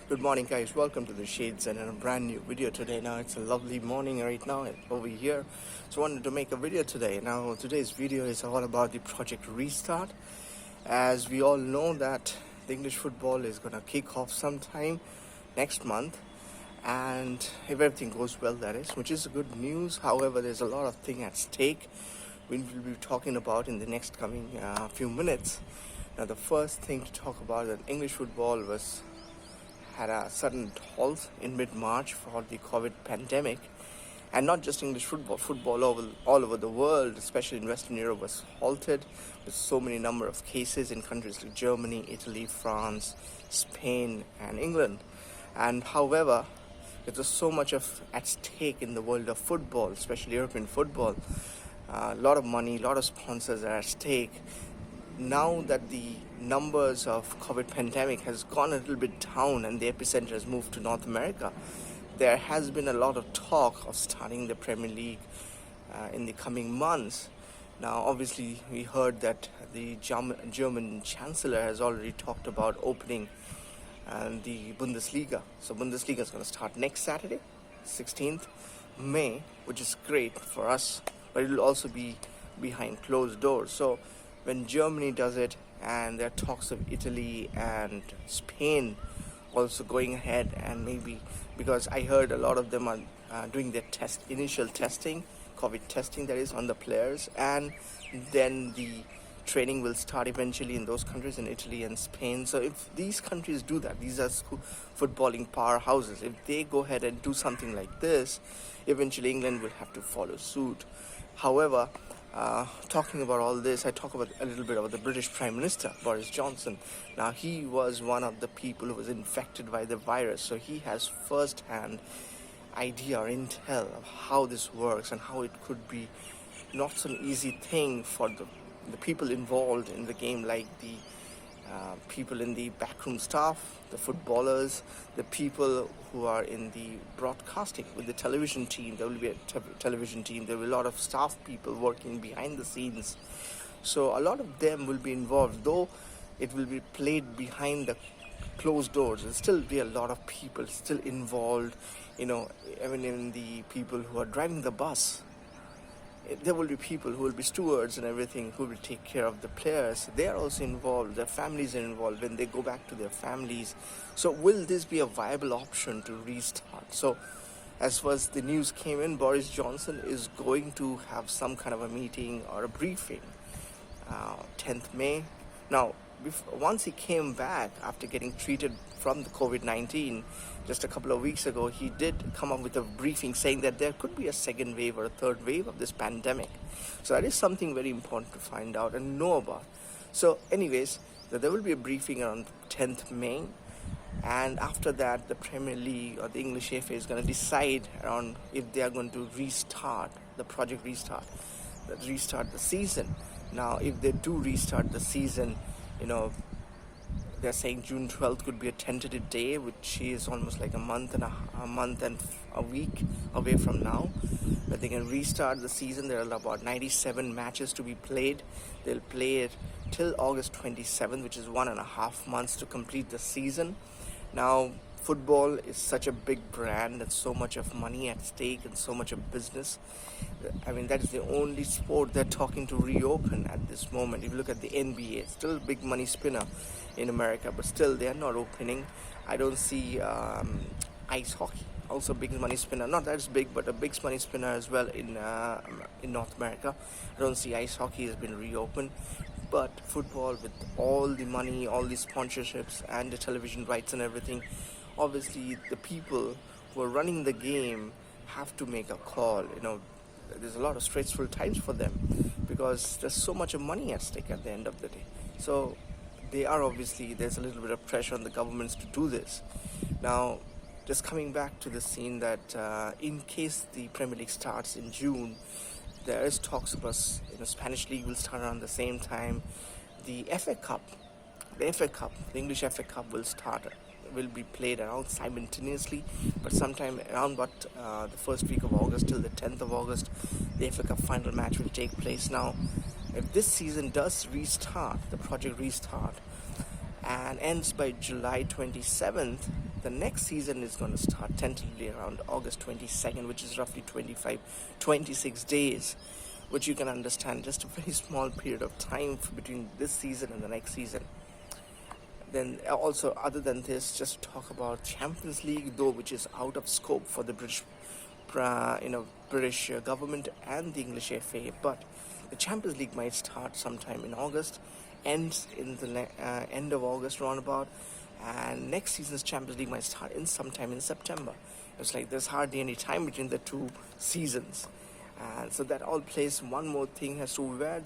Good morning, guys. Welcome to the Shades and a brand new video today. Now it's a lovely morning right now over here, so I wanted to make a video today. Now today's video is all about the Project Restart. As we all know that the English football is going to kick off sometime next month, and if everything goes well, that is, which is good news. However, there's a lot of things at stake we will be talking about in the next coming few minutes. Now the first thing to talk about is that English football had a sudden halt in mid-March for the COVID pandemic, and not just English football all over the world, especially in Western Europe, was halted with so many number of cases in countries like Germany, Italy, France, Spain, and England. And however, there's so much at stake in the world of football, especially European football. A lot of money, a lot of sponsors are at stake. Now that the numbers of COVID pandemic has gone a little bit down and the epicenter has moved to North America, there has been a lot of talk of starting the Premier League in the coming months. Now, obviously, we heard that the German Chancellor has already talked about opening the Bundesliga. So Bundesliga is going to start next Saturday, 16th May, which is great for us, but it will also be behind closed doors. So when Germany does it, and there are talks of Italy and Spain also going ahead, and maybe, because I heard a lot of them are doing their initial testing, COVID testing, that is, on the players, and then the training will start eventually in those countries, in Italy and Spain. So if these countries do that, these are footballing powerhouses, if they go ahead and do something like this, eventually England will have to follow suit. However, talking about all this, I talk about a little bit about the British Prime Minister, Boris Johnson. Now, he was one of the people who was infected by the virus, so he has first-hand idea or intel of how this works and how it could be not an easy thing for the people involved in the game, like the people in the backroom staff, the footballers, the people who are in the broadcasting with the television team. There will be a television team. There will be a lot of staff people working behind the scenes. So a lot of them will be involved, though it will be played behind the closed doors. There'll still be a lot of people still involved, even in the people who are driving the bus. There will be people who will be stewards and everything, who will take care of the players. They are also involved. Their families are involved when they go back to their families. So will this be a viable option to restart? So as far as the news came in, Boris Johnson is going to have some kind of a meeting or a briefing 10th May. Now, once he came back after getting treated from the COVID-19 just a couple of weeks ago, he did come up with a briefing saying that there could be a second wave or a third wave of this pandemic. So that is something very important to find out and know about. So anyways, there will be a briefing on 10th May, and after that the Premier League or the English FA is going to decide around if they are going to restart the Project Restart the season. Now, if they do restart the season, they're saying June 12th could be a tentative day, which is almost like a month and a week away from now. But they can restart the season. There are about 97 matches to be played. They'll play it till August 27th, which is 1.5 months to complete the season. Now, football is such a big brand. There's so much of money at stake and so much of business. I mean, that is the only sport they're talking to reopen at this moment. If you look at the NBA, it's still a big money spinner in America, but still they are not opening. I don't see ice hockey, also big money spinner, not that it's big, but a big money spinner as well in North America. I don't see ice hockey has been reopened. But football, with all the money, all the sponsorships and the television rights and everything, obviously the people who are running the game have to make a call. There's a lot of stressful times for them because there's so much of money at stake at the end of the day. So there's a little bit of pressure on the governments to do this. Now, just coming back to the scene that in case the Premier League starts in June, there is talks about Spanish League will start around the same time. The English FA Cup will be played around simultaneously, but sometime around the first week of August till the 10th of August, the FA Cup final match will take place. Now, if this season does restart, the Project Restart, and ends by July 27th. The next season is going to start tentatively around August 22nd, which is roughly 26 days, which you can understand just a very small period of time between this season and the next season. Then also, other than this, just talk about Champions League, though, which is out of scope for the British government and the English FA. But the Champions League might start sometime in August, ends in the end of August roundabout, and next season's Champions League might start in sometime in September. It's like there's hardly any time between the two seasons, and so that all plays one more thing as to where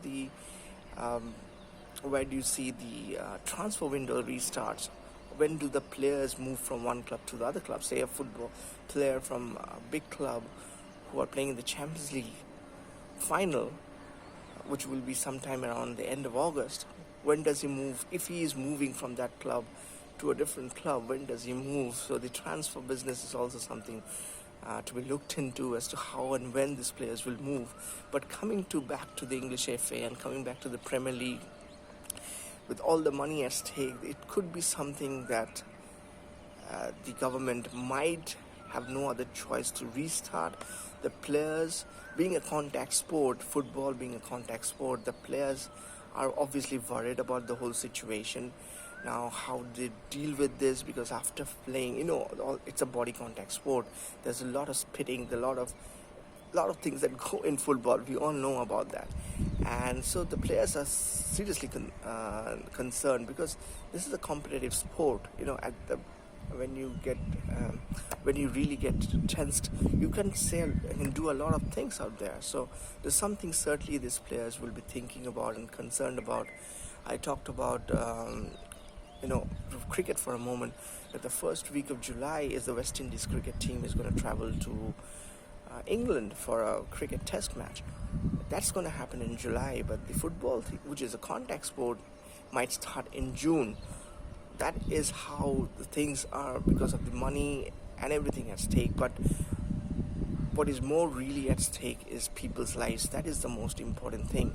do you see the transfer window restarts? When do the players move from one club to the other club? Say a football player from a big club who are playing in the Champions League final, which will be sometime around the end of August. When does he move? If he is moving from that club to a different club, when does he move? So the transfer business is also something to be looked into as to how and when these players will move. But coming back to the English FA and coming back to the Premier League, with all the money at stake, it could be something that the government might have no other choice to restart. The players, being a contact sport, football being a contact sport, the players are obviously worried about the whole situation. Now, how they deal with this, because after playing, it's a body contact sport. There's a lot of spitting, a lot of things that go in football. We all know about that, and so the players are seriously concerned, because this is a competitive sport. When you really get tensed, you can say and do a lot of things out there. So there's something certainly these players will be thinking about and concerned about. I talked about cricket for a moment, that the first week of July is the West Indies cricket team is going to travel to England for a cricket test match. That's going to happen in July, but the football, which is a contact sport, might start in June. That is how the things are, because of the money and everything at stake. But what is more really at stake is people's lives. That is the most important thing.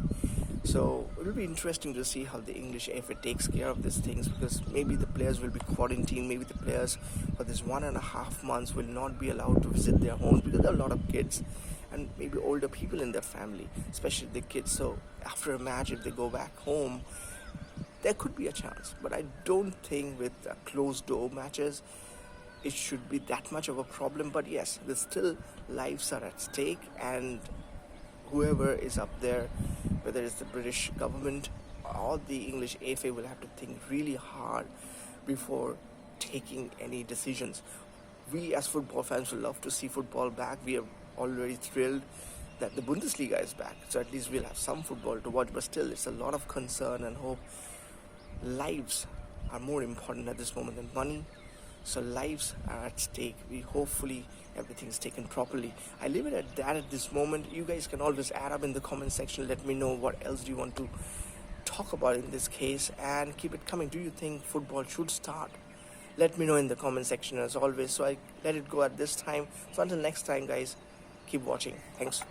So it will be interesting to see how the English FA takes care of these things, because maybe the players will be quarantined, maybe the players for this 1.5 months will not be allowed to visit their homes, because there are a lot of kids and maybe older people in their family, especially the kids. So after a match, if they go back home, there could be a chance. But I don't think with closed door matches it should be that much of a problem. But yes, there's still lives are at stake, and whoever is up there, whether it's the British government or the English FA, will have to think really hard before taking any decisions. We as football fans will love to see football back. We are already thrilled that the Bundesliga is back, so at least we'll have some football to watch. But still, it's a lot of concern and hope. Lives are more important at this moment than money, so lives are at stake. Hopefully everything's taken properly. I leave it at that at this moment. You guys can always add up in the comment section. Let me know what else do you want to talk about in this case, and keep it coming. Do you think football should start? Let me know in the comment section as always. So I let it go at this time. So until next time, guys, keep watching. Thanks.